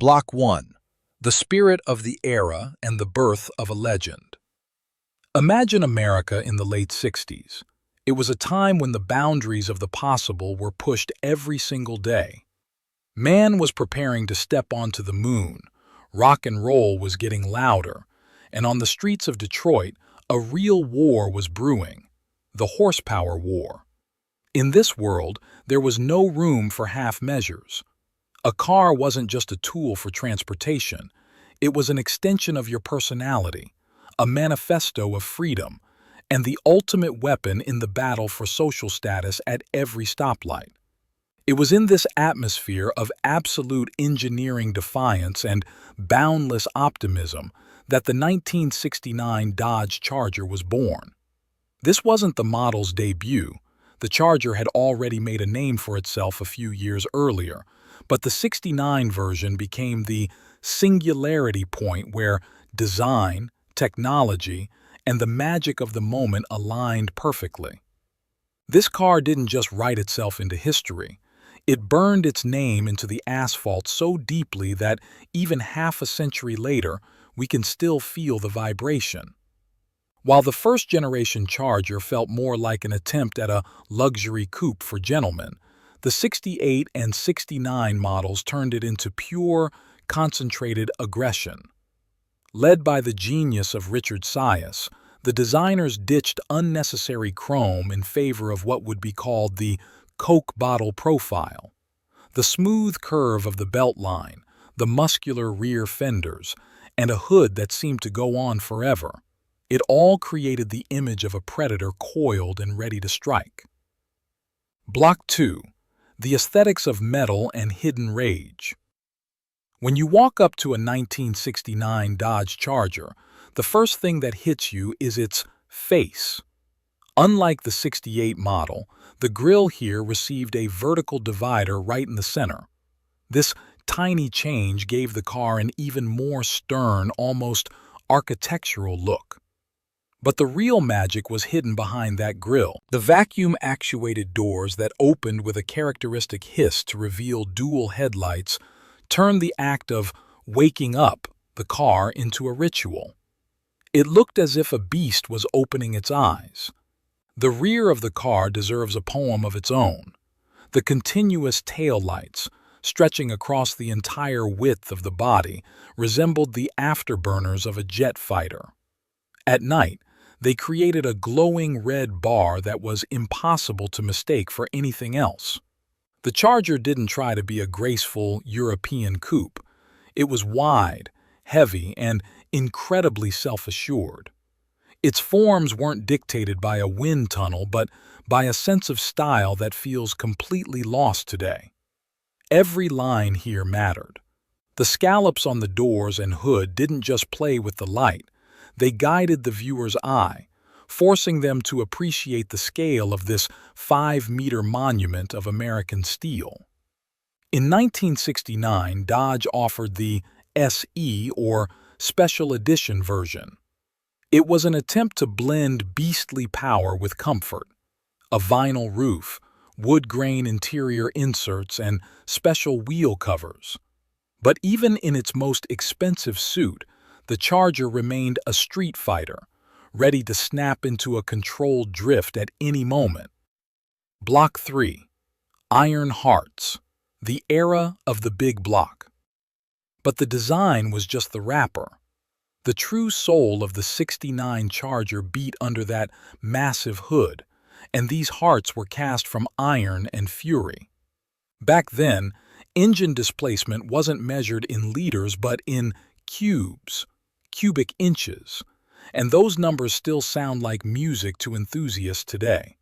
Block 1. The Spirit of the Era and the Birth of a Legend. Imagine America in the late 60s. It was a time when the boundaries of the possible were pushed every single day. Man was preparing to step onto the moon, rock and roll was getting louder, and on the streets of Detroit, a real war was brewing, the horsepower war. In this world, there was no room for half measures. A car wasn't just a tool for transportation, it was an extension of your personality, a manifesto of freedom, and the ultimate weapon in the battle for social status at every stoplight. It was in this atmosphere of absolute engineering defiance and boundless optimism that the 1969 Dodge Charger was born. This wasn't the model's debut. The Charger had already made a name for itself a few years earlier, but the '69 version became the singularity point where design, technology, and the magic of the moment aligned perfectly. This car didn't just write itself into history. It burned its name into the asphalt so deeply that even half a century later, we can still feel the vibration. While the first-generation Charger felt more like an attempt at a luxury coupe for gentlemen, the '68 and '69 models turned it into pure, concentrated aggression. Led by the genius of Richard Sias, the designers ditched unnecessary chrome in favor of what would be called the Coke bottle profile. The smooth curve of the belt line, the muscular rear fenders, and a hood that seemed to go on forever. It all created the image of a predator coiled and ready to strike. Block 2. The Aesthetics of Metal and Hidden Rage. When you walk up to a 1969 Dodge Charger, the first thing that hits you is its face. Unlike the '68 model, the grille here received a vertical divider right in the center. This tiny change gave the car an even more stern, almost architectural look. But the real magic was hidden behind that grille. The vacuum-actuated doors that opened with a characteristic hiss to reveal dual headlights turned the act of waking up the car into a ritual. It looked as if a beast was opening its eyes. The rear of the car deserves a poem of its own. The continuous taillights, stretching across the entire width of the body, resembled the afterburners of a jet fighter. At night, they created a glowing red bar that was impossible to mistake for anything else. The Charger didn't try to be a graceful European coupe. It was wide, heavy, and incredibly self-assured. Its forms weren't dictated by a wind tunnel, but by a sense of style that feels completely lost today. Every line here mattered. The scallops on the doors and hood didn't just play with the light. They guided the viewer's eye, forcing them to appreciate the scale of this 5-meter monument of American steel. In 1969, Dodge offered the SE, or Special Edition version. It was an attempt to blend beastly power with comfort. A vinyl roof, wood grain interior inserts, and special wheel covers. But even in its most expensive suit, the Charger remained a street fighter, ready to snap into a controlled drift at any moment. Block 3. Iron Hearts. The Era of the Big Block. But the design was just the wrapper. The true soul of the '69 Charger beat under that massive hood, and these hearts were cast from iron and fury. Back then, engine displacement wasn't measured in liters but in cubes, cubic inches, and those numbers still sound like music to enthusiasts today.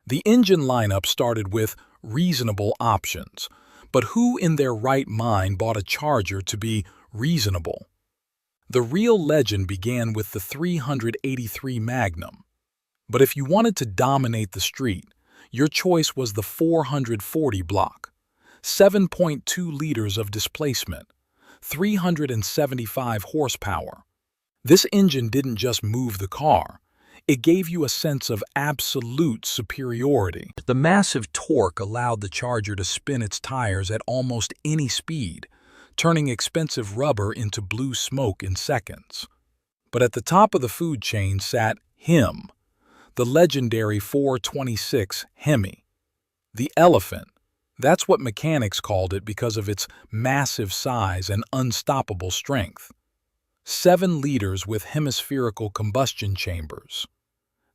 The engine lineup started with reasonable options, but who in their right mind bought a Charger to be reasonable? The real legend began with the 383 Magnum. But if you wanted to dominate the street, your choice was the 440 block. 7.2 liters of displacement, 375 horsepower. This engine didn't just move the car, it gave you a sense of absolute superiority. The massive torque allowed the Charger to spin its tires at almost any speed, turning expensive rubber into blue smoke in seconds. But at the top of the food chain sat him, the legendary 426 Hemi. The elephant. That's what mechanics called it because of its massive size and unstoppable strength. 7 liters with hemispherical combustion chambers.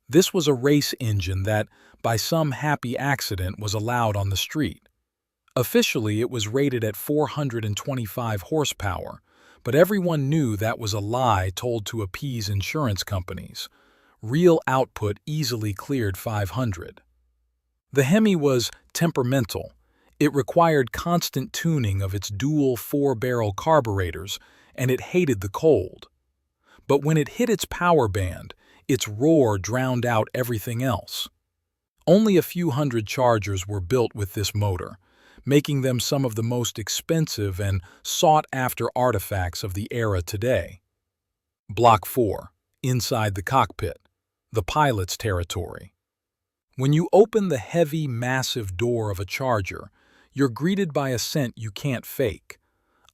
This was a race engine that, by some happy accident, was allowed on the street. Officially, it was rated at 425 horsepower, but everyone knew that was a lie told to appease insurance companies. Real output easily cleared 500. The Hemi was temperamental. It required constant tuning of its dual 4-barrel carburetors, and it hated the cold. But when it hit its power band, its roar drowned out everything else. Only a few hundred Chargers were built with this motor, making them some of the most expensive and sought-after artifacts of the era today. Block 4. Inside the cockpit. The pilot's territory. When you open the heavy, massive door of a Charger, you're greeted by a scent you can't fake.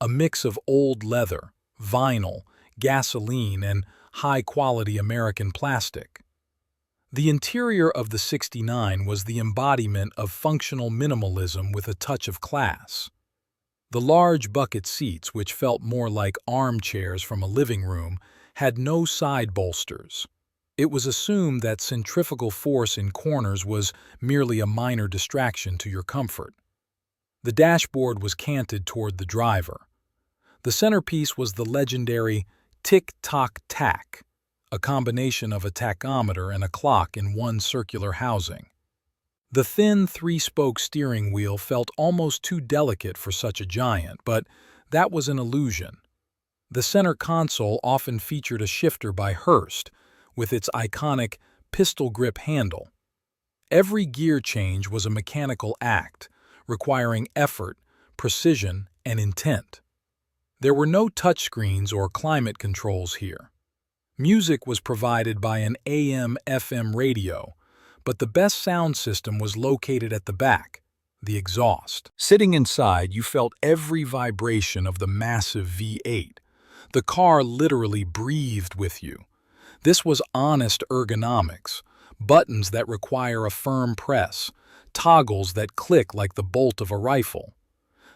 A mix of old leather, vinyl, gasoline, and high-quality American plastic. The interior of the 69 was the embodiment of functional minimalism with a touch of class. The large bucket seats, which felt more like armchairs from a living room, had no side bolsters. It was assumed that centrifugal force in corners was merely a minor distraction to your comfort. The dashboard was canted toward the driver. The centerpiece was the legendary tick-tock-tack, a combination of a tachometer and a clock in one circular housing. The thin 3-spoke steering wheel felt almost too delicate for such a giant, but that was an illusion. The center console often featured a shifter by Hurst, with its iconic pistol grip handle. Every gear change was a mechanical act, requiring effort, precision, and intent. There were no touchscreens or climate controls here. Music was provided by an AM/FM radio, but the best sound system was located at the back, the exhaust. Sitting inside, you felt every vibration of the massive V8. The car literally breathed with you. This was honest ergonomics, buttons that require a firm press, toggles that click like the bolt of a rifle.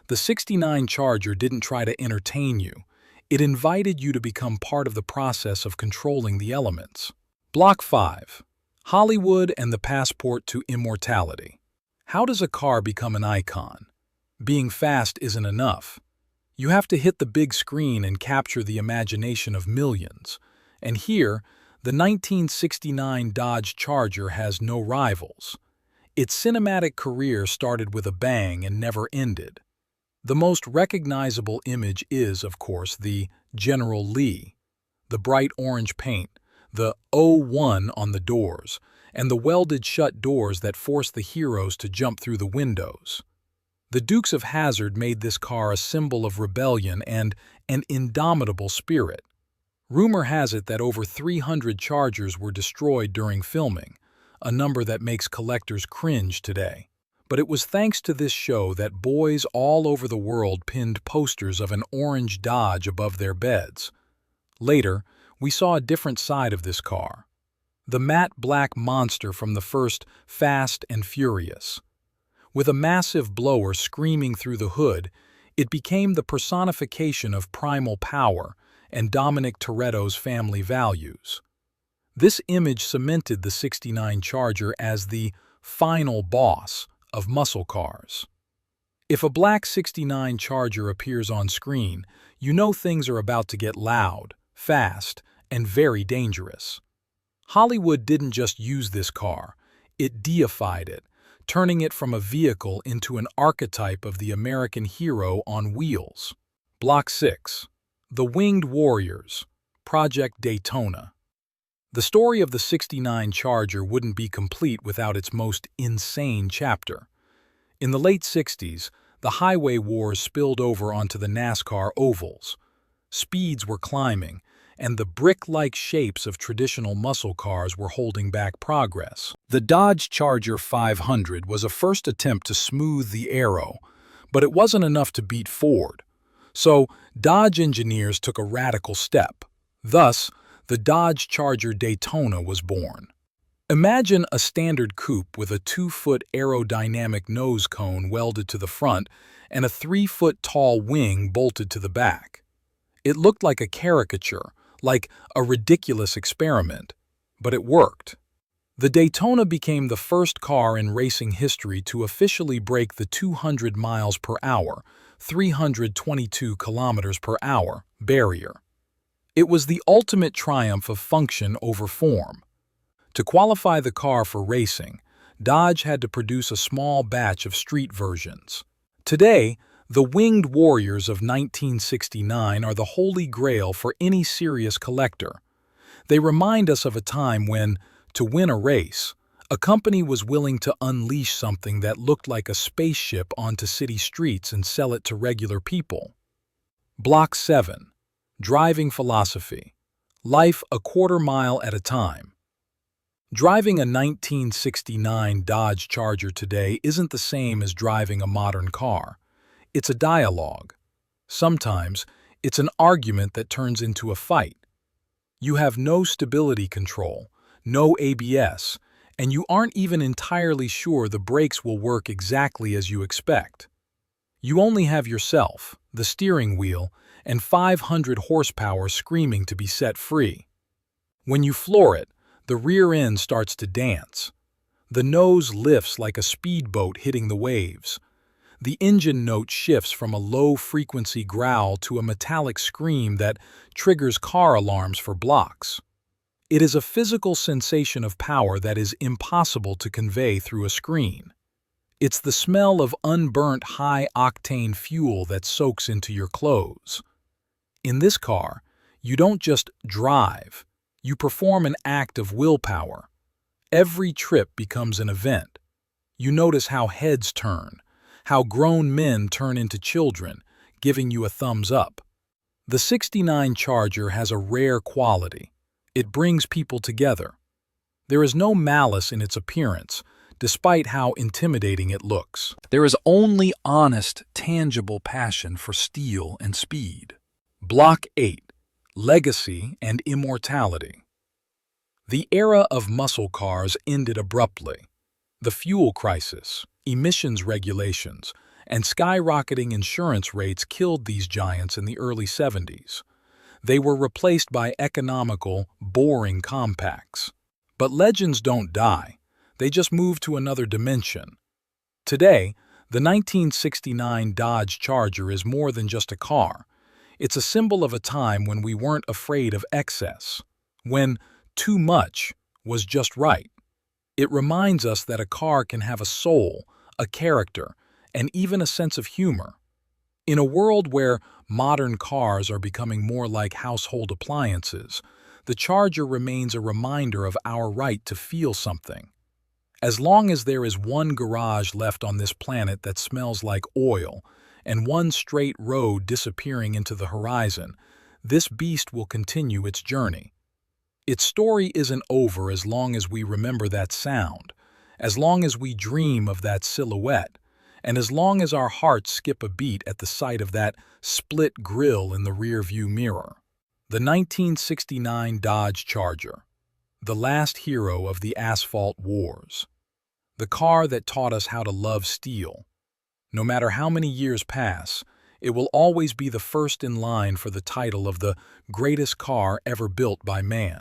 The 69 Charger didn't try to entertain you. It invited you to become part of the process of controlling the elements. Block 5. Hollywood and the passport to immortality. How does a car become an icon? Being fast isn't enough. You have to hit the big screen and capture the imagination of millions. And here, the 1969 Dodge Charger has no rivals. Its cinematic career started with a bang and never ended. The most recognizable image is, of course, the General Lee, the bright orange paint, the O1 on the doors, and the welded shut doors that force the heroes to jump through the windows. The Dukes of Hazzard made this car a symbol of rebellion and an indomitable spirit. Rumor has it that over 300 Chargers were destroyed during filming, a number that makes collectors cringe today. But it was thanks to this show that boys all over the world pinned posters of an orange Dodge above their beds. Later, we saw a different side of this car. The matte black monster from the first Fast and Furious. With a massive blower screaming through the hood, it became the personification of primal power and Dominic Toretto's family values. This image cemented the 69 Charger as the final boss of muscle cars. If a black 69 Charger appears on screen, you know things are about to get loud, fast, and very dangerous. Hollywood didn't just use this car, it deified it, turning it from a vehicle into an archetype of the American hero on wheels. Block 6. The Winged Warriors, Project Daytona. The story of the 69 Charger wouldn't be complete without its most insane chapter. In the late 60s, the highway wars spilled over onto the NASCAR ovals. Speeds were climbing, and the brick-like shapes of traditional muscle cars were holding back progress. The Dodge Charger 500 was a first attempt to smooth the aero, but it wasn't enough to beat Ford. So, Dodge engineers took a radical step. Thus, the Dodge Charger Daytona was born. Imagine a standard coupe with a 2-foot aerodynamic nose cone welded to the front and a 3-foot-tall wing bolted to the back. It looked like a caricature, like a ridiculous experiment, but it worked. The Daytona became the first car in racing history to officially break the 200 miles per hour, 322 kilometers per hour barrier. It was the ultimate triumph of function over form. To qualify the car for racing, Dodge had to produce a small batch of street versions. Today, the winged warriors of 1969 are the holy grail for any serious collector. They remind us of a time when, to win a race, a company was willing to unleash something that looked like a spaceship onto city streets and sell it to regular people. Block 7. Driving Philosophy. Life a quarter mile at a time. Driving a 1969 Dodge Charger today isn't the same as driving a modern car. It's a dialogue. Sometimes, it's an argument that turns into a fight. You have no stability control, no ABS, and you aren't even entirely sure the brakes will work exactly as you expect. You only have yourself, the steering wheel, and 500 horsepower screaming to be set free. When you floor it, the rear end starts to dance. The nose lifts like a speedboat hitting the waves. The engine note shifts from a low-frequency growl to a metallic scream that triggers car alarms for blocks. It is a physical sensation of power that is impossible to convey through a screen. It's the smell of unburnt high-octane fuel that soaks into your clothes. In this car, you don't just drive. You perform an act of willpower. Every trip becomes an event. You notice how heads turn, how grown men turn into children, giving you a thumbs up. The '69 Charger has a rare quality. It brings people together. There is no malice in its appearance, despite how intimidating it looks. There is only honest, tangible passion for steel and speed. Block 8. Legacy and Immortality. The era of muscle cars ended abruptly. The fuel crisis, emissions regulations, and skyrocketing insurance rates killed these giants in the early '70s. They were replaced by economical, boring compacts. But legends don't die. They just move to another dimension. Today, the 1969 Dodge Charger is more than just a car. It's a symbol of a time when we weren't afraid of excess, when too much was just right. It reminds us that a car can have a soul, a character, and even a sense of humor. In a world where modern cars are becoming more like household appliances, the Charger remains a reminder of our right to feel something. As long as there is one garage left on this planet that smells like oil, and one straight road disappearing into the horizon, this beast will continue its journey. Its story isn't over as long as we remember that sound, as long as we dream of that silhouette, and as long as our hearts skip a beat at the sight of that split grille in the rearview mirror. The 1969 Dodge Charger, the last hero of the asphalt wars. The car that taught us how to love steel. No matter how many years pass, it will always be the first in line for the title of the greatest car ever built by man.